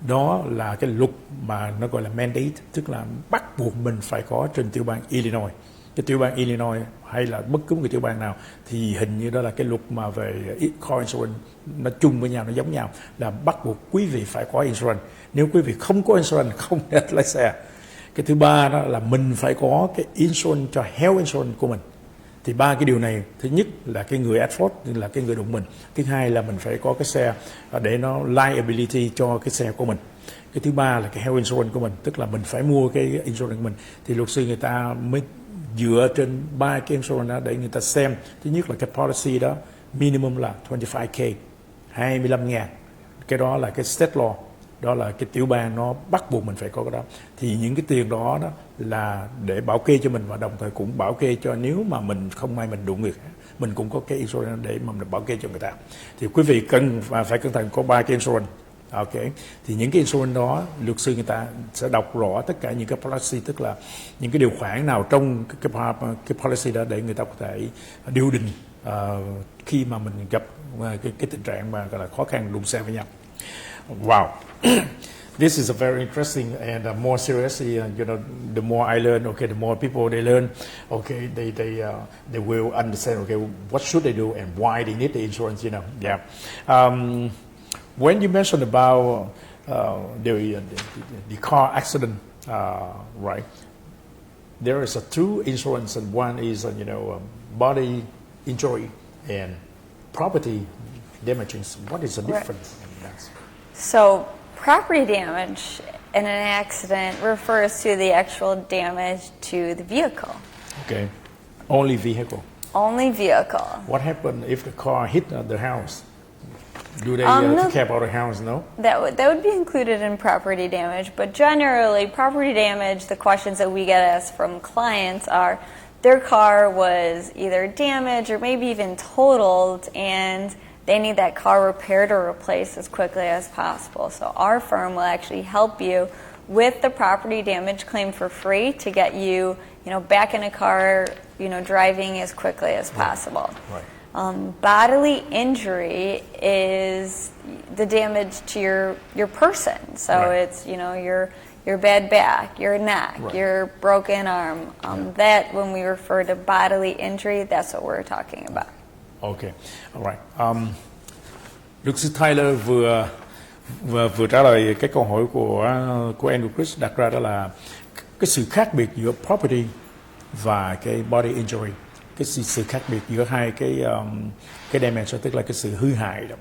Speaker 1: Đó là cái luật mà nó gọi là mandate, tức là bắt buộc mình phải có trên tiểu bang Illinois. Cái tiểu bang Illinois hay là bất cứ một cái tiểu bang nào thì hình như đó là cái luật mà về car insurance nó chung với nhau, nó giống nhau, là bắt buộc quý vị phải có insurance. Nếu quý vị không có insurance không được lái xe. Cái thứ ba đó là mình phải có cái insurance cho health insurance của mình. Thì 3 cái điều này, thứ nhất là cái người at fault, là cái người đụng mình. Thứ hai là mình phải có cái xe để nó liability cho cái xe của mình. Cái thứ ba là cái health insurance của mình, tức là mình phải mua cái insurance của mình. Thì luật sư người ta mới dựa trên 3 cái insurance đó để người ta xem. Thứ nhất là cái policy đó minimum là 25K, 25.000. Cái đó là cái state law. Đó là cái tiểu bang nó bắt buộc mình phải có cái đó. Thì những cái tiền đó là để bảo kê cho mình và đồng thời cũng bảo kê cho nếu mà mình không may mình đụng người khác, mình cũng có cái insurance để mà mình bảo kê cho người ta. Thì quý vị cần và phải cẩn thận có 3 cái insurance. Ok, thì những cái insurance đó luật sư người ta sẽ đọc rõ tất cả những cái policy, tức là những cái điều khoản nào trong cái policy đó để người ta có thể điều đình khi mà mình gặp cái tình trạng mà gọi là khó khăn đụng xe với nhau. Wow, this is a very interesting and more seriously, the more I learn, okay, the more people they learn, okay, they will understand, okay, what should they do and why they need the insurance, yeah. When you mentioned about the car accident, right? There is a two insurance, and one is body injury and property damages. What is the difference?
Speaker 2: So property damage in an accident refers to the actual damage to the vehicle.
Speaker 1: Okay, only vehicle.
Speaker 2: Only vehicle.
Speaker 1: What happened if the car hit the house? Do they
Speaker 2: No.
Speaker 1: take care about the house? No.
Speaker 2: That would be included in property damage, but generally property damage, the questions that we get asked from clients are their car was either damaged or maybe even totaled and they need that car repaired or replaced as quickly as possible. So our firm will actually help you with the property damage claim for free to get you, back in a car, driving as quickly as possible.
Speaker 1: Right.
Speaker 2: Bodily injury is the damage to your person. So
Speaker 1: Right.
Speaker 2: it's, your bad back, your neck,
Speaker 1: Right.
Speaker 2: your broken arm. That, when we refer to bodily injury, that's what we're talking about.
Speaker 1: Okay, all right. Luật sư Taylor vừa trả lời cái câu hỏi của Andrew Chris đặt ra, đó là cái sự khác biệt giữa property và cái body injury. Cái sự khác biệt giữa hai cái damage, tức là cái sự hư hại đó,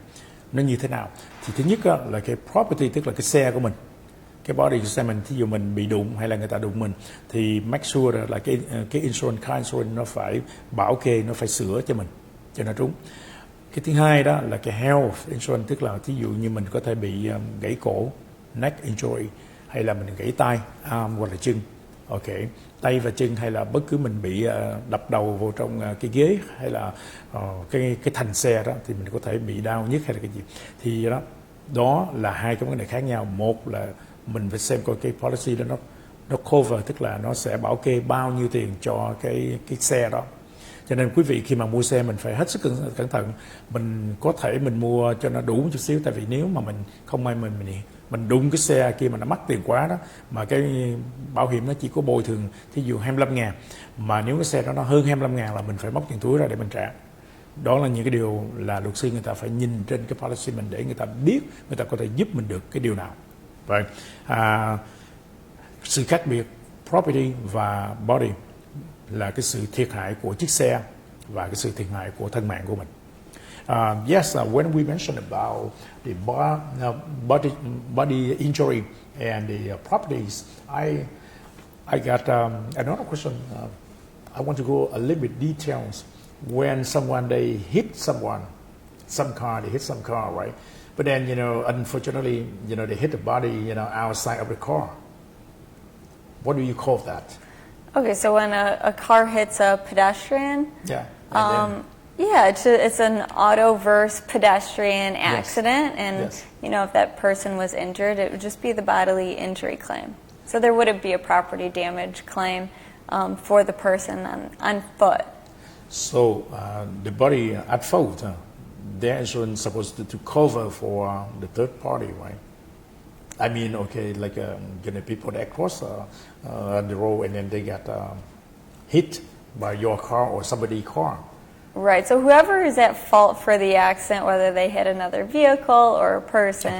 Speaker 1: nó như thế nào? Thì thứ nhất là cái property, tức là cái xe của mình, cái body của xe mình, thí dụ mình bị đụng hay là người ta đụng mình thì make sure là cái insurance, car insurance nó phải bảo kê, nó phải sửa cho mình cho nó trúng. Cái thứ hai đó là cái health insurance, tức là thí dụ như mình có thể bị gãy cổ, neck injury, hay là mình gãy tay, arm hoặc là chân, ok, tay và chân, hay là bất cứ mình bị đập đầu vào trong cái ghế hay là cái thành xe đó thì mình có thể bị đau nhức hay là cái gì. Thì đó là hai cái vấn đề khác nhau. Một là mình phải xem coi cái policy đó nó cover, tức là nó sẽ bảo kê bao nhiêu tiền cho cái xe đó. Cho nên quý vị khi mà mua xe mình phải hết sức cẩn thận. Mình có thể mình mua cho nó đủ một chút xíu, tại vì nếu mà mình không may mình đụng cái xe kia mà nó mắc tiền quá đó, mà cái bảo hiểm nó chỉ có bồi thường thí dụ 25.000, mà nếu cái xe đó nó hơn 25.000 là mình phải móc tiền túi ra để mình trả. Đó là những cái điều là luật sư người ta phải nhìn trên cái policy mình để người ta biết, người ta có thể giúp mình được cái điều nào. Vậy sự khác biệt property và body là cái sự thiệt hại của chiếc xe và cái sự thiệt hại của thân mạng của mình. Yes, when we mention about the body injury and the properties, I got another question. I want to go a little bit details. When someone they hit someone, they hit some car, right? But then unfortunately, they hit the body, outside of the car. What do you call that?
Speaker 2: Okay, so when a car hits a pedestrian,
Speaker 1: Yeah. And
Speaker 2: yeah, it's an auto versus pedestrian accident, and
Speaker 1: Yes.
Speaker 2: If that person was injured, it would just be the bodily injury claim. So there wouldn't be a property damage claim for the person on foot.
Speaker 1: So the body at fault, their insurance supposed to cover for the third party, right? I mean, okay, like people that cross the road and then they got hit by your car or somebody's car.
Speaker 2: Right, so whoever is at fault for the accident, whether they hit another vehicle or a person,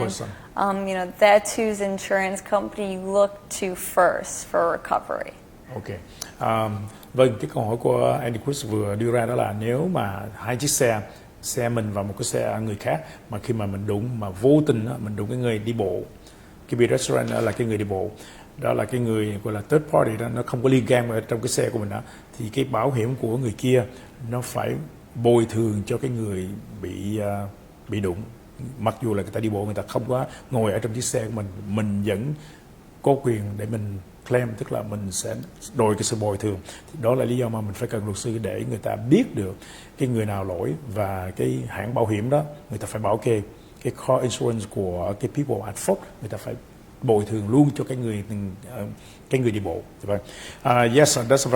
Speaker 2: that's whose insurance company you look to first for recovery.
Speaker 1: Okay. Vâng, cái câu hỏi của Andy Chris vừa đưa ra đó là nếu mà hai chiếc xe mình và một cái xe người khác mà khi mà mình đụng mà vô tình mình đụng cái người đi bộ, cái pedestrian đó là cái người đi bộ, đó là cái người gọi là third party đó, nó không có liên can ở trong cái xe của mình đó, thì cái bảo hiểm của người kia nó phải bồi thường cho cái người bị đụng, mặc dù là người ta đi bộ, người ta không có ngồi ở trong chiếc xe của mình vẫn có quyền để mình claim, tức là mình sẽ đòi cái sự bồi thường. Thì đó là lý do mà mình phải cần luật sư để người ta biết được cái người nào lỗi và cái hãng bảo hiểm đó người ta phải bảo kê cái car insurance của cái people at fault, người ta phải bồi thường luôn cho cái người đi bộ. Yes, that's a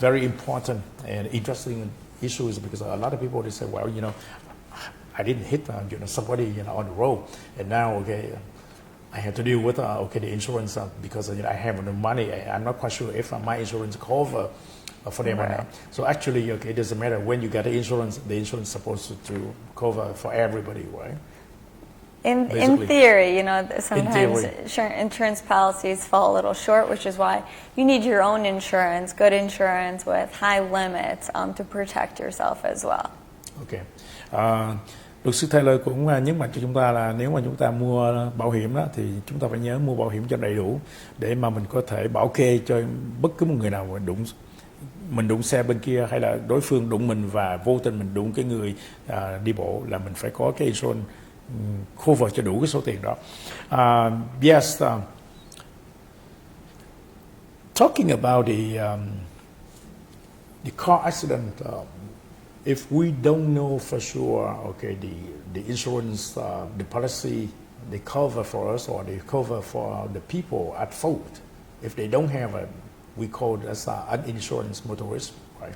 Speaker 1: very important and interesting issues because a lot of people they say, well, I didn't hit somebody on the road, and now I have to deal with the insurance because I have no money. I'm not quite sure if my insurance cover for them or not. So actually, it doesn't matter when you get the insurance is supposed to cover for everybody, right?
Speaker 2: In
Speaker 1: Basically.
Speaker 2: theory, sometimes
Speaker 1: theory.
Speaker 2: insurance policies fall a little short, which is why you need your own insurance, good insurance with high limits to protect yourself as well.
Speaker 1: Okay. Luật sư Taylor cũng nhấn mạnh cho chúng ta là nếu mà chúng ta mua bảo hiểm đó thì chúng ta phải nhớ mua bảo hiểm cho đầy đủ để mà mình có thể bảo kê cho bất cứ một người nào mình đụng xe bên kia hay là đối phương đụng mình và vô tình mình đụng cái người đi bộ, là mình phải có cái insurance cover cho đủ cái số tiền đó. Yes, talking about the car accident. If we don't know for sure, the insurance, the policy, they cover for us or they cover for the people at fault. If they don't have it, we call it as uninsured motorist, right?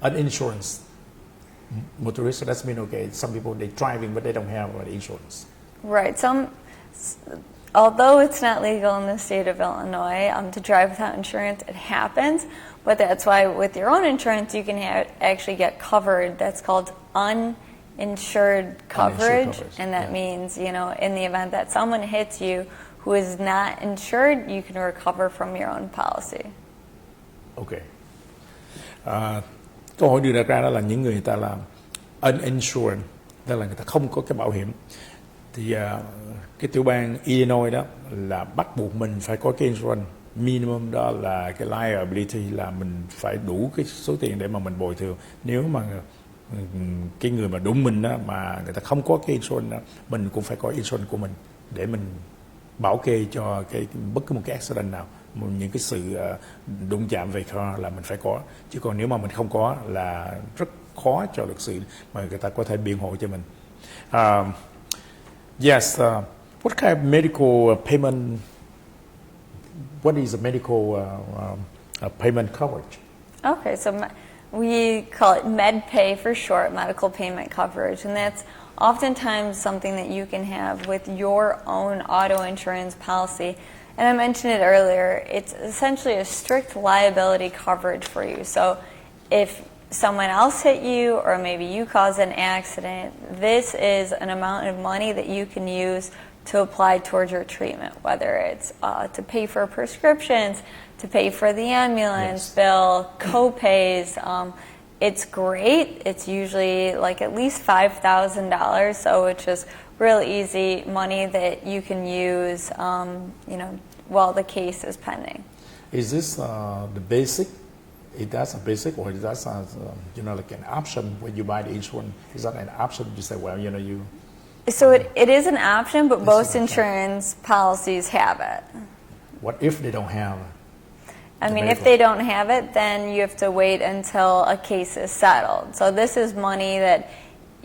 Speaker 1: Uninsured motorist. So that's mean some people they driving but they don't have insurance.
Speaker 2: Right. Although it's not legal in the state of Illinois to drive without insurance, it happens. But that's why with your own insurance, you can actually get covered. That's called uninsured coverage. And that means, in the event that someone hits you who is not insured, you can recover from your own policy.
Speaker 1: Okay. Câu hỏi đưa ra đó là những người ta là uninsured, tức là người ta không có cái bảo hiểm. Thì cái tiểu bang Illinois đó là bắt buộc mình phải có cái insurance minimum, đó là cái liability, là mình phải đủ cái số tiền để mà mình bồi thường. Nếu mà cái người mà đụng mình đó mà người ta không có cái insurance đó, mình cũng phải có insurance của mình để mình bảo kê cho bất cứ một cái accident nào, những cái sự đụng chạm về car là mình phải có. Chứ còn nếu mà mình không có là rất khó cho luật sư mà người ta có thể biện hộ cho mình. Yes, what kind of medical payment? What is a medical payment coverage?
Speaker 2: Okay, so we call it MedPay for short, medical payment coverage, and that's oftentimes something that you can have with your own auto insurance policy. And I mentioned it earlier, it's essentially a strict liability coverage for you. So if someone else hit you or maybe you caused an accident, this is an amount of money that you can use to apply towards your treatment, whether it's to pay for prescriptions, to pay for the ambulance bill, co-pays. It's great. It's usually like at least $5,000, so it's just real easy money that you can use, while the case is pending.
Speaker 1: Is this the basic? Is that a basic, or is that like an option when you buy the insurance? Is that an option? You say, well, you.
Speaker 2: So it is an option, but
Speaker 1: It's
Speaker 2: most
Speaker 1: an option.
Speaker 2: insurance policies have it.
Speaker 1: What if they don't have?
Speaker 2: I
Speaker 1: the
Speaker 2: mean, if
Speaker 1: medical?
Speaker 2: they don't have it, then you have to wait until a case is settled. So this is money that,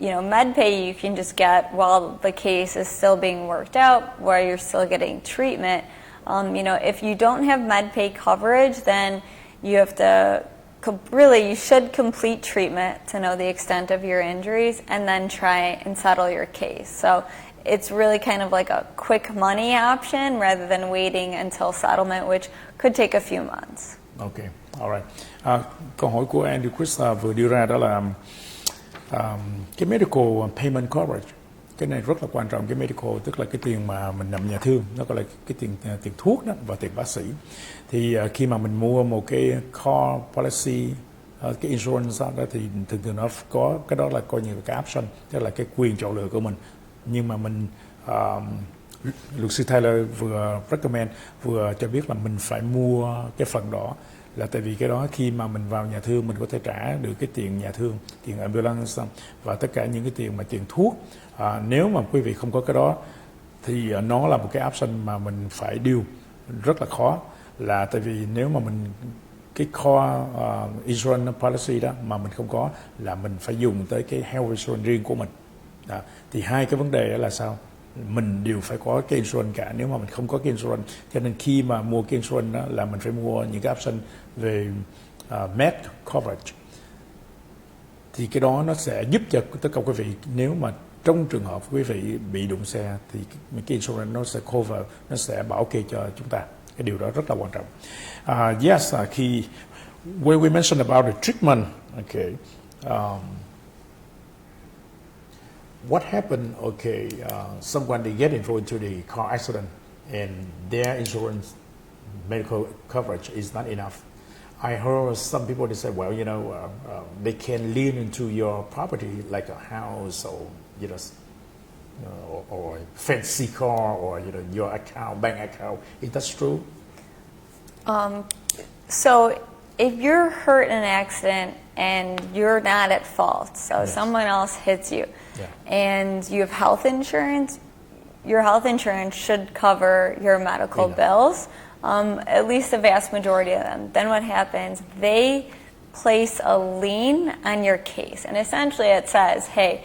Speaker 2: MedPay you can just get while the case is still being worked out, while you're still getting treatment. If you don't have MedPay coverage, then you have to you should complete treatment to know the extent of your injuries and then try and settle your case. So it's really kind of like a quick money option rather than waiting until settlement, which could take a few months.
Speaker 1: Okay, alright. Câu hỏi của Andy Chris vừa đưa ra đó là cái medical payment coverage. Cái này rất là quan trọng, cái medical tức là cái tiền mà mình nằm nhà thương, nó gọi là cái tiền thuốc đó và tiền bác sĩ. Thì khi mà mình mua một cái car policy, cái insurance đó thì thường nó có cái đó là coi như là cái option, tức là cái quyền chọn lựa của mình. Nhưng mà mình luật sư Taylor vừa recommend, vừa cho biết là mình phải mua cái phần đó, là tại vì cái đó khi mà mình vào nhà thương mình có thể trả được cái tiền nhà thương, tiền ambulance và tất cả những cái tiền mà tiền thuốc. Nếu mà quý vị không có cái đó thì nó là một cái option mà mình phải deal rất là khó, là tại vì nếu mà mình cái core insurance policy đó mà mình không có, là mình phải dùng tới cái health insurance riêng của mình. Thì hai cái vấn đề đó là sao? Mình đều phải có cái insurance cả, nếu mà mình không có cái insurance, cho nên khi mà mua cái insurance đó là mình phải mua những cái option về med coverage. Thì cái đó nó sẽ giúp cho tất cả quý vị, nếu mà trong trường hợp quý vị bị đụng xe thì cái insurance nó sẽ cover, nó sẽ bảo kê cho chúng ta. Cái điều đó rất là quan trọng. Yes, khi when we mentioned about the treatment, okay, what happened? Okay, someone they get involved into the car accident and their insurance medical coverage is not enough. I heard some people they say, well, they can lean into your property like a house or or a fancy car or your account, bank account. Is that true?
Speaker 2: So if you're hurt in an accident and you're not at fault, so someone else hits you, and you have health insurance, your health insurance should cover your medical bills, at least the vast majority of them. Then what happens, they place a lien on your case, and essentially it says, hey,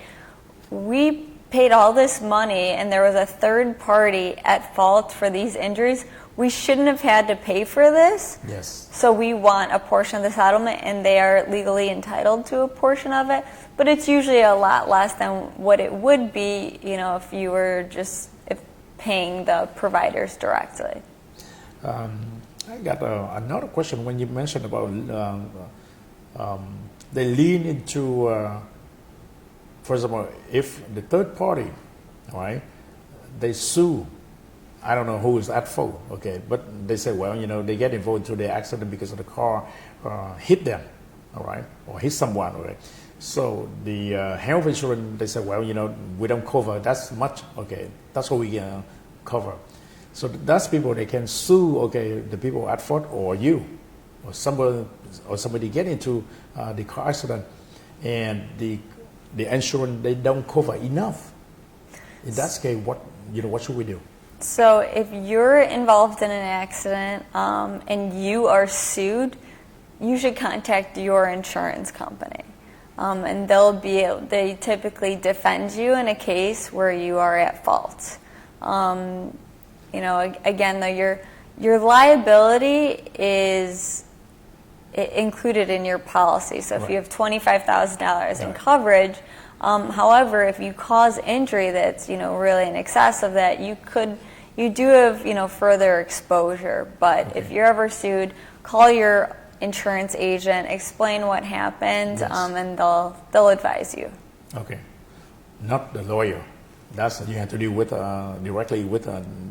Speaker 2: we paid all this money and there was a third party at fault for these injuries. We shouldn't have had to pay for this.
Speaker 1: Yes.
Speaker 2: So we want a portion of the settlement, and they are legally entitled to a portion of it. But it's usually a lot less than what it would be, if you were just paying the providers directly.
Speaker 1: I got another question when you mentioned about they lean into, for example, if the third party, right, they sue. I don't know who is at fault, okay, but they say, well, they get involved into the accident because of the car hit them, all right, or hit someone, all right. So the health insurance, they say, well, we don't cover that much, okay, that's what we cover. So that's people, they can sue, okay, the people at fault or you, or somebody get into the car accident, and the insurance, they don't cover enough. In that case, what should we do?
Speaker 2: So if you're involved in an accident and you are sued, you should contact your insurance company. And they typically defend you in a case where you are at fault. Again, though, your liability is included in your policy. So if you have $25,000 in coverage, however, if you cause injury that's really in excess of that, you do have further exposure. But if you're ever sued, call your insurance agent, explain what happened,
Speaker 1: Yes.
Speaker 2: and they'll advise you.
Speaker 1: Okay, not the lawyer. That's you have to deal with directly with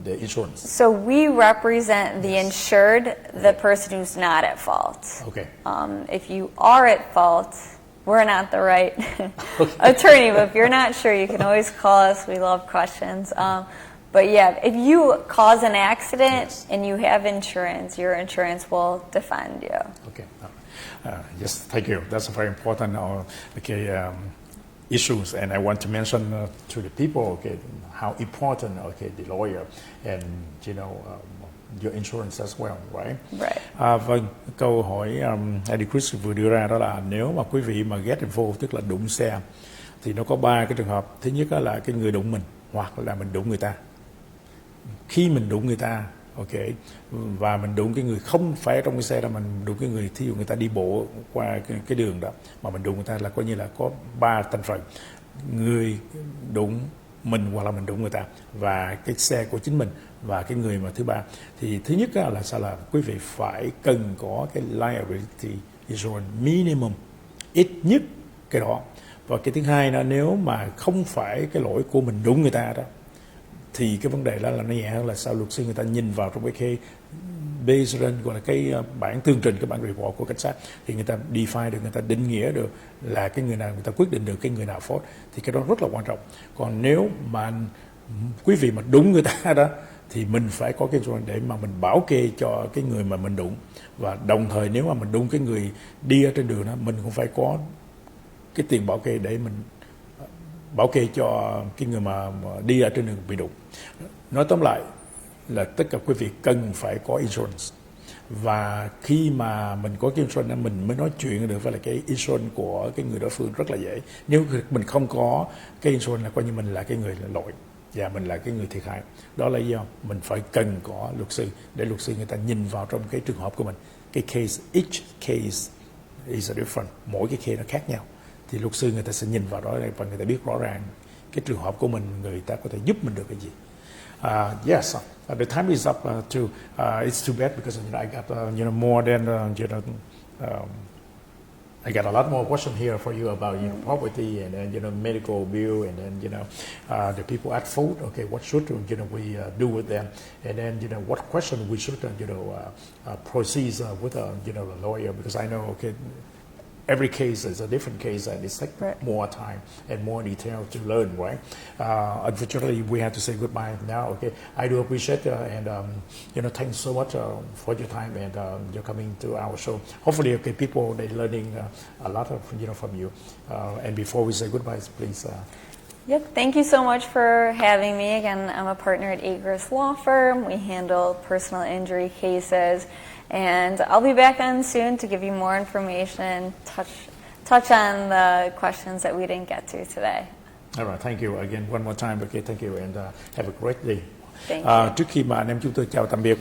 Speaker 1: the insurance.
Speaker 2: So we represent the insured, the person who's not at fault.
Speaker 1: Okay.
Speaker 2: If you are at fault, we're not the right attorney, but if you're not sure, you can always call us. We love questions. But yeah, if you cause an accident
Speaker 1: Yes.
Speaker 2: and you have insurance, your insurance will defend you.
Speaker 1: Okay. Yes, thank you. That's a very important issues, and I want to mention to the people, okay, how important, okay, the lawyer and your insurance as well, right?
Speaker 2: Right.
Speaker 1: Vâng, câu hỏi Eddie Chris vừa đưa ra đó là nếu mà quý vị mà get involved, tức là đụng xe, thì nó có 3 cái trường hợp. Thứ nhất là cái người đụng mình hoặc là mình đụng người ta. Khi mình đụng người ta, ok, và mình đụng cái người không phải trong cái xe đó, mình đụng cái người, thí dụ người ta đi bộ qua cái đường đó mà mình đụng người ta, là coi như là có 3 thành phần: người đụng mình hoặc là mình đụng người ta, và cái xe của chính mình, và cái người mà thứ ba. Thì thứ nhất là sao, là quý vị phải cần có cái liability insurance minimum, ít nhất cái đó. Và cái thứ hai là nếu mà không phải cái lỗi của mình đụng người ta đó, thì cái vấn đề đó là nó nhẹ hơn, là sao luật sư người ta nhìn vào trong cái based on gọi là cái bản tường trình, cái bản report của cảnh sát, thì người ta define được, người ta định nghĩa được là cái người nào, người ta quyết định được cái người nào fault, thì cái đó rất là quan trọng. Còn nếu mà quý vị mà đúng người ta đó, thì mình phải có cái insurance để mà mình bảo kê cho cái người mà mình đụng, và đồng thời nếu mà mình đụng cái người đi ở trên đường đó, mình cũng phải có cái tiền bảo kê để mình bảo kê cho cái người mà đi ở trên đường bị đụng. Nói tóm lại là tất cả quý vị cần phải có insurance, và khi mà mình có cái insurance mình mới nói chuyện được với lại cái insurance của cái người đối phương rất là dễ. Nếu mình không có cái insurance là coi như mình là cái người lỗi và mình là cái người thiệt hại. Đó là do mình phải cần có luật sư, để luật sư người ta nhìn vào trong cái trường hợp của mình. Cái case, each case is a different, mỗi cái case nó khác nhau, thì luật sư người ta sẽ nhìn vào đó và người ta biết rõ ràng cái trường hợp của mình, người ta có thể giúp mình được cái gì. Yes, the time is up. It's too bad because I got more than I got a lot more questions here for you about property and then medical bill, and then the people at fault. Okay, what should we do with them, and then what question we should proceed with the lawyer, because I know every case is a different case, and it's like more time and more detail to learn, right? Unfortunately, we have to say goodbye now. Okay, I do appreciate and thanks so much for your time and you're coming to our show. Hopefully, people they learning a lot of from you. And before we say goodbye, please.
Speaker 2: Yep. Thank you so much for having me. Again, I'm a partner at Agris Law Firm. We handle personal injury cases. And I'll be back on soon to give you more information, touch on the questions that we didn't get to today.
Speaker 1: All right, thank you again one more time. Okay, thank you and have a great day.
Speaker 2: Thank you.
Speaker 1: Trước khi mà anh em chúng tôi chào tạm biệt,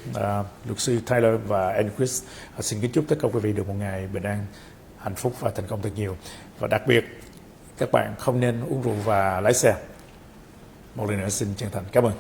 Speaker 1: luật sư Tyler và Eddie Chris xin kính chúc tất cả quý vị được một ngày bình an, hạnh phúc và thành công thật nhiều. Và đặc biệt các bạn không nên uống rượu và lái xe. Một lần nữa xin chân thành cảm ơn.